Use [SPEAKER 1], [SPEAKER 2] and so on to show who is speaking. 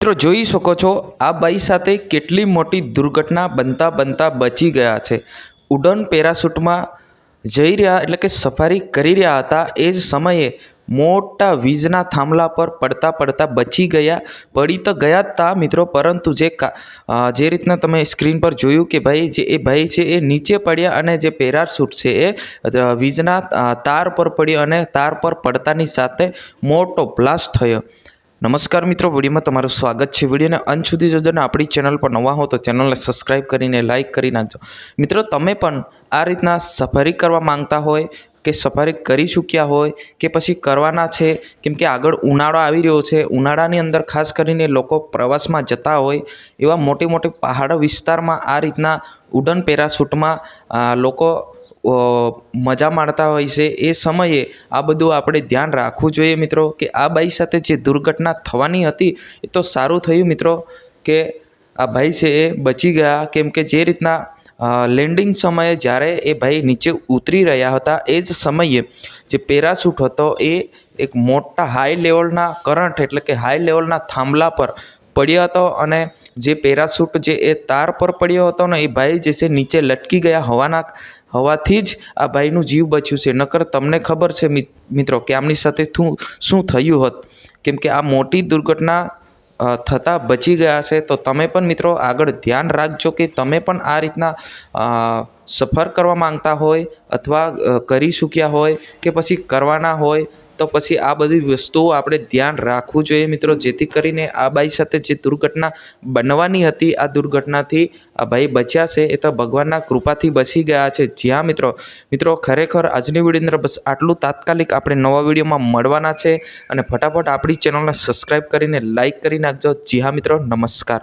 [SPEAKER 1] મિત્રો જોઈ શકો છો આ બાઈ સાથે કેટલી મોટી દુર્ઘટના બનતા બનતા બચી ગયા છે। ઉડન પેરાશૂટમાં જઈ રહ્યા એટલે કે સફારી કરી રહ્યા હતા એ જ સમયે મોટા વીજના થાંભલા પર પડતા પડતા બચી ગયા। પડી તો ગયા જ હતા મિત્રો, પરંતુ જે રીતના તમે સ્ક્રીન પર જોયું કે ભાઈ એ ભાઈ છે એ નીચે પડ્યા અને જે પેરાશૂટ છે એ વીજના તાર પર પડ્યો અને તાર પર પડતાની સાથે મોટો બ્લાસ્ટ થયો। નમસ્કાર મિત્રો, વિડીયોમાં તમારું સ્વાગત છે। વિડીયોને અંત સુધી જોજો અને આપણી ચેનલ પર નવા હો તો ચેનલને સબસ્ક્રાઈબ કરીને લાઇક કરી નાખજો। મિત્રો તમે પણ આ રીતના સફારી કરવા માંગતા હોય કે સફારી કરી ચૂક્યા હોય કે પછી કરવાના છે, કેમ કે આગળ ઉનાળો આવી રહ્યો છે, ઉનાળાની અંદર ખાસ કરીને લોકો પ્રવાસમાં જતા હોય એવા મોટી મોટી પહાડ વિસ્તારમાં આ રીતના ઉડન પેરાશૂટમાં લોકો મજા માણતા હોય છે। એ સમયે આ બધું આપણે ધ્યાન રાખવું જોઈએ મિત્રો, કે આ બાઈ સાથે જે દુર્ઘટના થવાની હતી એ તો સારું થયું મિત્રો કે આ ભાઈ છે એ બચી ગયા, કેમ કે જે રીતના લેન્ડિંગ સમયે જ્યારે એ ભાઈ નીચે ઉતરી રહ્યા હતા એ જ સમયે જે પેરાશૂટ હતો એ એક મોટા હાઈ લેવલના કરંટ એટલે કે હાઈ લેવલના થાંભલા પર પડ્યો હતો અને જે પેરાશૂટ જે એ તાર પર પડ્યો હતો ને એ ભાઈ જે છે નીચે લટકી ગયા હવાથી જ આ ભાઈનું જીવ બચ્યું છે। નકર તમને ખબર છે મિત્રો કે આમની સાથે શું થયું હોત, કેમ કે આ મોટી દુર્ઘટના થતાં બચી ગયા છે। તો તમે પણ મિત્રો આગળ ધ્યાન રાખજો કે તમે પણ આ રીતના સફર કરવા માંગતા હોય અથવા કરી ચૂક્યા હોય કે પછી કરવાના હોય તો પછી આ બધી વસ્તુઓ આપણે ધ્યાન રાખવું જોઈએ મિત્રો, જેથી કરીને આ બાઈ સાથે જે દુર્ઘટના બનવાની હતી આ દુર્ઘટનાથી આ ભાઈ બચ્યા છે એ તો ભગવાનના કૃપાથી બચી ગયા છે। જ્યાં મિત્રો ખરેખર આજની વિડીયોની અંદર બસ આટલું। તાત્કાલિક આપણે નવા વિડીયોમાં મળવાના છે અને ફટાફટ આપણી ચેનલને સબસ્ક્રાઈબ કરીને લાઇક કરી નાખજો। જી હા મિત્રો, નમસ્કાર।